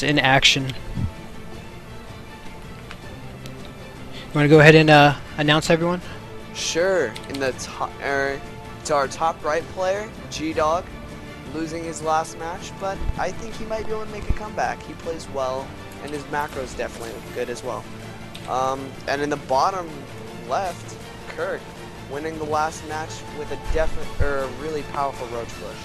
It's in action. You want to go ahead and announce everyone? Sure. In the top, to our top right player, G-Dog, losing his last match, but I think he might be able to make a comeback. He plays well, and his macro's definitely good as well. And in the bottom left, Kirk, winning the last match with a really powerful Roach Bush.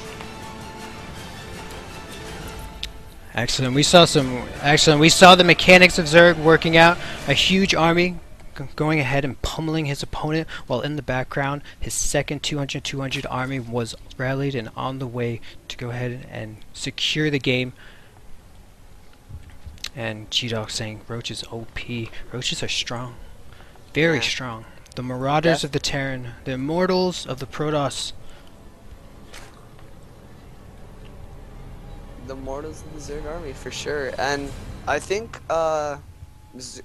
Excellent. We saw the mechanics of Zerg working out. A huge army going ahead and pummeling his opponent, while in the background his second 200 army was rallied and on the way to go ahead and secure the game. And G-Dog saying Roach is OP. Roaches are strong. Very strong. The Marauders of the Terran. The Immortals of the Protoss. The Mortals of the Zerg army, for sure. And I think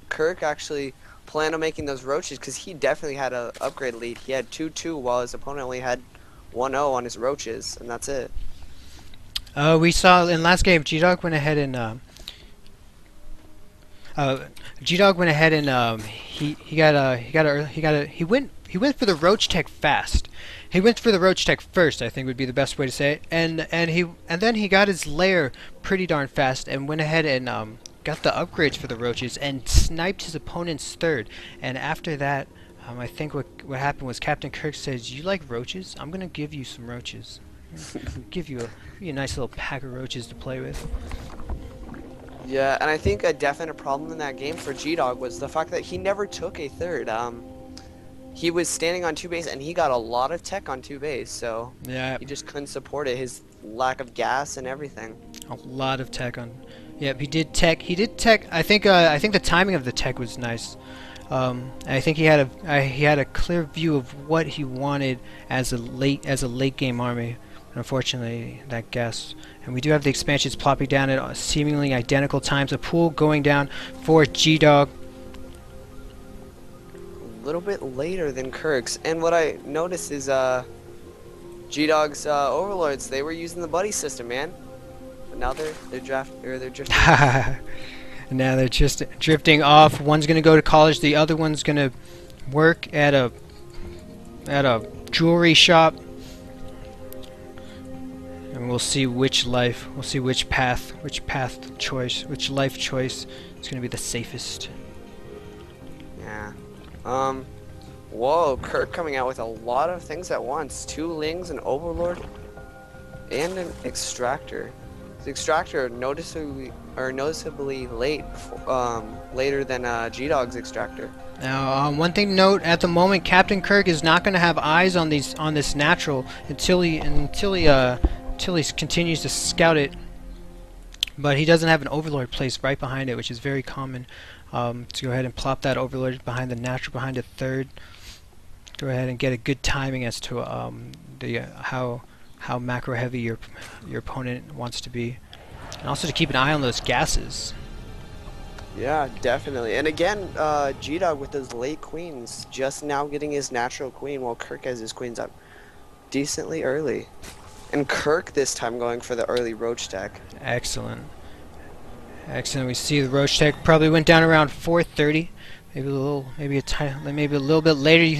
Kirk actually planned on making those Roaches because he definitely had an upgrade lead. He had 2-2 while his opponent only had 1-0 on his Roaches, and that's it. We saw in last game G-Dog went ahead and he went for the Roach tech fast. He went for the Roach tech first, I think would be the best way to say it, and then he got his lair pretty darn fast and went ahead and got the upgrades for the Roaches and sniped his opponent's third. And after that, I think what happened was CptKirk says, "You like Roaches? I'm gonna give you some Roaches. give you a nice little pack of Roaches to play with." Yeah, and I think a definite problem in that game for G-Dog was the fact that he never took a third. He was standing on 2 base and he got a lot of tech on 2 base, so yeah, he just couldn't support it. His lack of gas and everything. A lot of tech on. Yep, he did tech. I think the timing of the tech was nice. I think he had a clear view of what he wanted as a late game army. Unfortunately, that gas. And we do have the expansions plopping down at seemingly identical times. A pool going down for G-Dog. A little bit later than Kirk's. And what I noticed is G-Dog's overlords, they were using the buddy system, man. But now they're drifting. Now they're just drifting off. One's gonna go to college. The other one's gonna work at a jewelry shop. And we'll see which life, which life choice is going to be the safest. Yeah. Whoa, Kirk coming out with a lot of things at once. 2 Lings, an Overlord, and an Extractor. The Extractor noticeably late, later than G-Dog's Extractor. Now, one thing to note: at the moment, CptKirk is not going to have eyes on this natural until he continues to scout it, but he doesn't have an Overlord placed right behind it, which is very common. To go ahead and plop that Overlord behind the natural, behind a third. Go ahead and get a good timing as to how macro heavy your opponent wants to be, and also to keep an eye on those gases. Yeah, definitely. And again, G-Dog with those late queens, just now getting his natural queen, while Kirk has his queens up decently early. And Kirk this time going for the early Roach tech. Excellent. Excellent. We see the Roach tech probably went down around 4:30, maybe a little bit later. Do you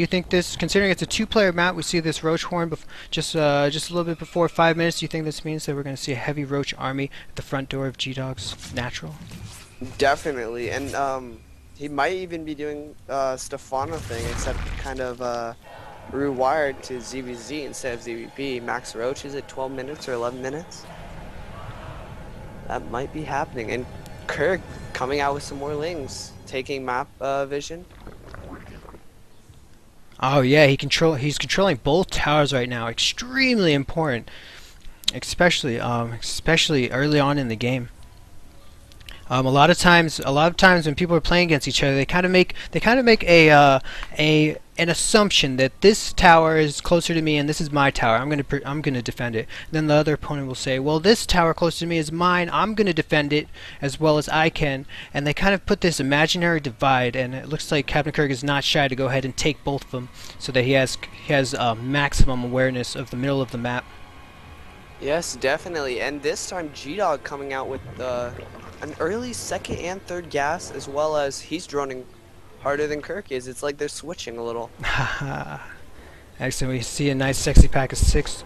think this, considering it's a 2-player map, we see this Roach horn just a little bit before 5 minutes? Do you think this means that we're going to see a heavy Roach army at the front door of G-Dog's natural? Definitely, and he might even be doing Stefano thing, except kind of rewired to ZVZ instead of ZVP. Max Roach, is it 12 minutes or 11 minutes? That might be happening. And Kirk coming out with some more Lings, taking map vision. Oh yeah, he's controlling both towers right now. Extremely important, especially early on in the game. A lot of times when people are playing against each other, they kind of make an assumption that this tower is closer to me and this is my tower. I'm gonna defend it. Then the other opponent will say, well, this tower close to me is mine. I'm gonna defend it as well as I can. And they kind of put this imaginary divide. And it looks like CptKirk is not shy to go ahead and take both of them, so that he has maximum awareness of the middle of the map. Yes, definitely. And this time, G-Dog coming out with an early second and third gas, as well as he's droning harder than Kirk is. It's like they're switching a little. Haha. Excellent. We see a nice sexy pack of six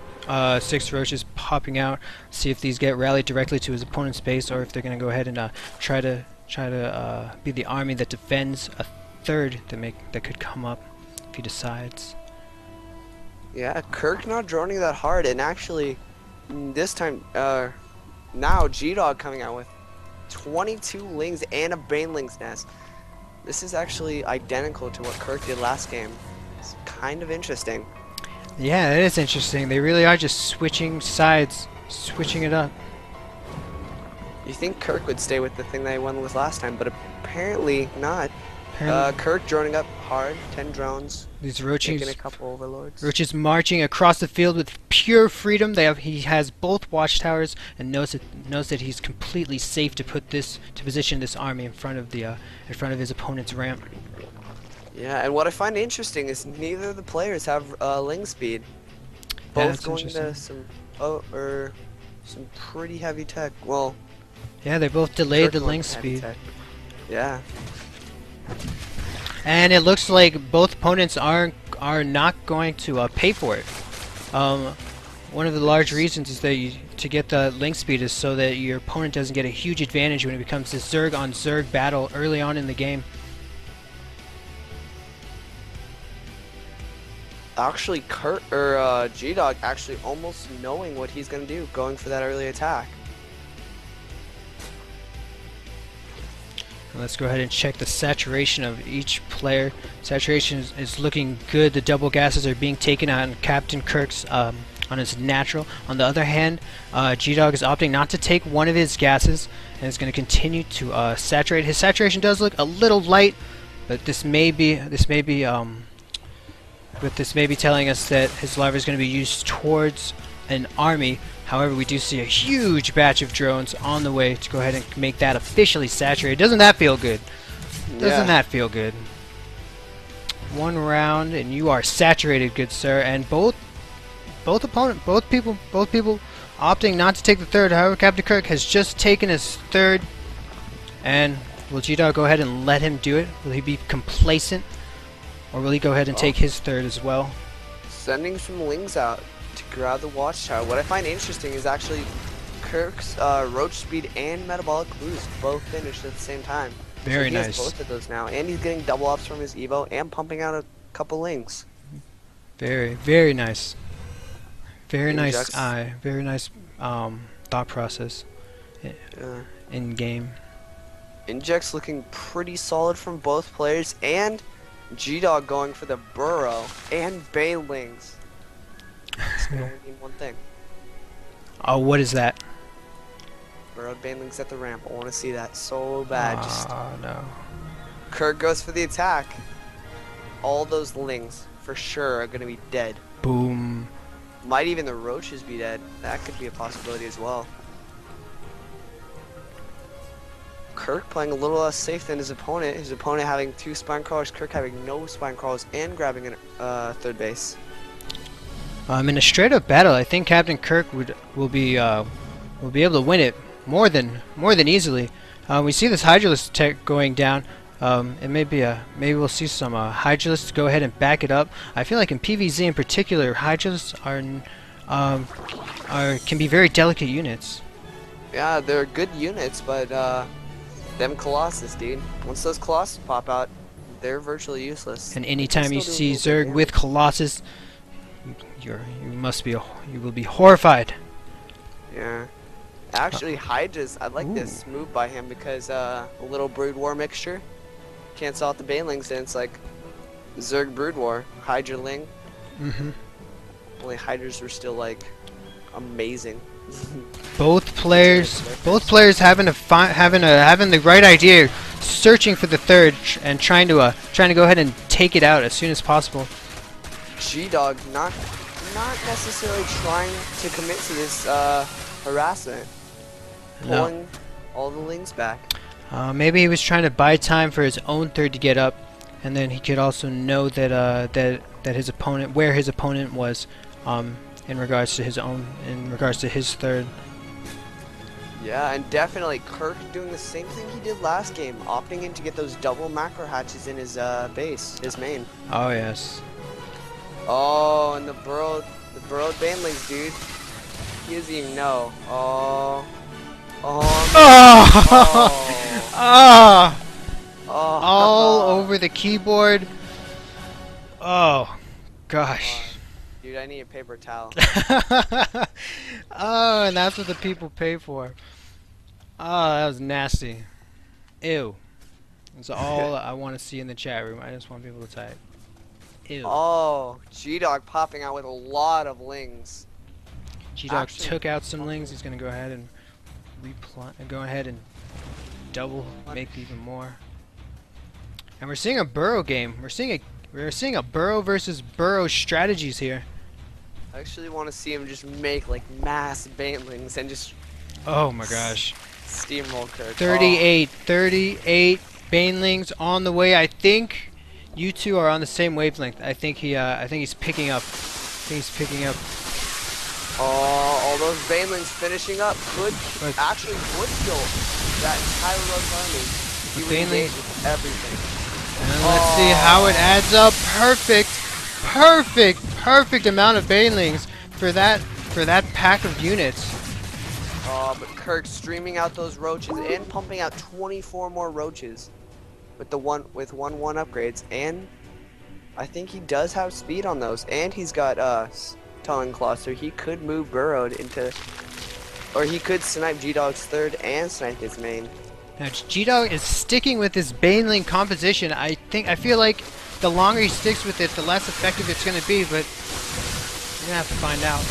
roaches popping out. See if these get rallied directly to his opponent's base, or if they're gonna go ahead and try to be the army that defends a third that could come up if he decides. Yeah, Kirk not droning that hard, and actually, this time, now G-Dog coming out with 22 lings and a baneling's nest. This is actually identical to what Kirk did last game. It's kind of interesting. Yeah, it is interesting. They really are just switching sides, switching it up. You think Kirk would stay with the thing that he won with last time, but apparently not. Apparently, Kirk droning up hard, 10 drones, these taking a roaches, couple overlords. roaches marching across the field with pure freedom. He has both watchtowers and knows that he's completely safe to position this army in front of his opponent's ramp. Yeah, and what I find interesting is neither of the players have ling speed. Yeah, Both that's going to interesting. some pretty heavy tech. Well, Yeah, they both delayed Kirk the going link to heavy speed. tech. Yeah. And it looks like both opponents are not going to pay for it. One of the large reasons is that to get the link speed is so that your opponent doesn't get a huge advantage when it becomes this Zerg on Zerg battle early on in the game. Actually, G-Dog actually almost knowing what he's gonna do, going for that early attack. Let's go ahead and check the saturation of each player. Saturation is looking good. The double gases are being taken on CptKirk's on his natural. On the other hand, G-Dog is opting not to take one of his gases and is going to continue to saturate. His saturation does look a little light, but this may be telling us that his larva is going to be used towards an army. However, we do see a huge batch of drones on the way to go ahead and make that officially saturated. Doesn't that feel good? Doesn't that feel good? One round and you are saturated, good sir. And both people opting not to take the third. However, CptKirk has just taken his third. And will G-Dog go ahead and let him do it? Will he be complacent? Or will he go ahead and take his third as well? Sending some lings out to grab the watchtower. What I find interesting is actually Kirk's roach speed and metabolic boost both finished at the same time. Very so he nice. has both of those now, and he's getting double ups from his Evo and pumping out a couple lings. Very, very nice. Very nice Injects. eye. Very nice thought process in game. Injects looking pretty solid from both players, and G-Dog going for the burrow and banelings. It's gonna only mean one thing. Oh, what is that? Burrowed banelings at the ramp. I want to see that so bad. Oh no. Kirk goes for the attack. All those lings for sure are gonna be dead. Boom. Might even the roaches be dead. That could be a possibility as well. Kirk playing a little less safe than his opponent. His opponent having 2 spine crawlers, Kirk having no spine crawlers and grabbing a third base. In a straight up battle, I think CptKirk will be able to win it more than easily. We see this Hydralisk tech going down. It may be maybe we'll see some Hydralisks go ahead and back it up. I feel like in PvZ in particular, Hydralisks can be very delicate units. Yeah, they're good units, but them Colossus, dude. Once those Colossus pop out, they're virtually useless. And anytime you see Zerg with Colossus, you will be horrified. Yeah. Actually, Hydras, I like this move by him because a little Brood War mixture cancel out the Banelings, and it's like Zerg Brood War, Hydra Ling. Only Hydras were still like amazing. Both players having the right idea, searching for the third and trying to go ahead and take it out as soon as possible. G-Dog not necessarily trying to commit to this harassment, pulling all the lings back. Maybe he was trying to buy time for his own third to get up, and then he could also know that his opponent, where his opponent was, in regards to his third. Yeah, and definitely Kirk doing the same thing he did last game, opting in to get those double macro hatches in his base, his main. Oh yes. Oh, and the burrowed banelings, dude. He doesn't even know. Oh. Oh. Oh. Oh. Oh. All over the keyboard. Oh, gosh. Dude, I need a paper towel. Oh, and that's what the people pay for. Oh, that was nasty. Ew. That's all I want to see in the chat room. I just want people to type. Ew. Oh, G-Dog popping out with a lot of lings. G-Dog took out some lings. He's going to go ahead and double, make even more. And we're seeing a burrow game. We're seeing a burrow versus burrow strategies here. I actually want to see him just make like mass banelings and just. Oh my gosh. Steamroll Kirk. 38 banelings on the way. I think you two are on the same wavelength. I think he's picking up. Oh, all those banelings finishing up could actually would kill that entire Roach army. He would engage with everything. And let's see how it adds up. Perfect amount of banelings for that pack of units. But Kirk streaming out those roaches and pumping out 24 more roaches with 1/1 upgrades, and I think he does have speed on those, and he's got Tongue Claw, so he could move Burrowed into, or he could snipe G-Dog's third and snipe his main. Now G-Dog is sticking with this baneling composition. I feel like the longer he sticks with it, the less effective it's going to be, but we're going to have to find out.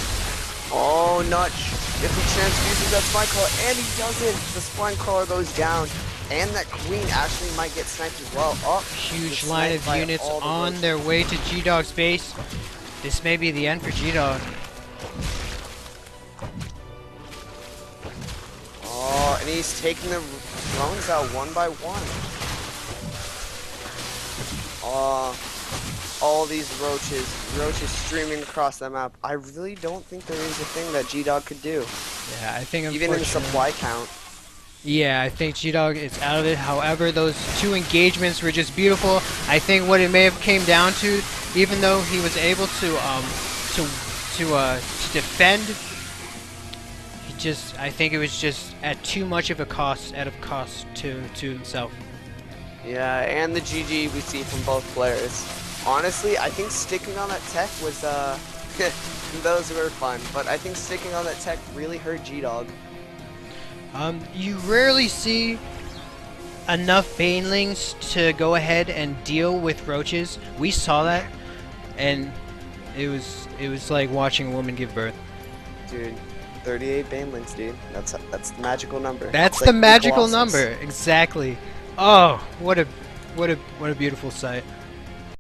Oh, Nutch. If he transfuses that Spine Crawler, and he doesn't, the Spine Crawler goes down, and that Queen actually might get sniped as well. Oh, huge line of units on their way to G-Dog's base. This may be the end for G-Dog. Oh, and he's taking the drones out one by one. Oh, all these roaches streaming across the map. I really don't think there is a thing that G-Dog could do. Yeah, I think even in the supply count. Yeah, I think G-Dog is out of it. However, those two engagements were just beautiful. I think what it may have came down to, even though he was able to defend, I think it was just at too much of a cost, to himself. Yeah, and the GG we see from both players. Honestly, I think sticking on that tech was those were fun, but I think sticking on that tech really hurt G-Dog. You rarely see enough banelings to go ahead and deal with roaches. We saw that, and it was like watching a woman give birth. Dude, 38 banelings, dude. That's the magical number. That's it's the like magical number, exactly. Oh, what a beautiful sight.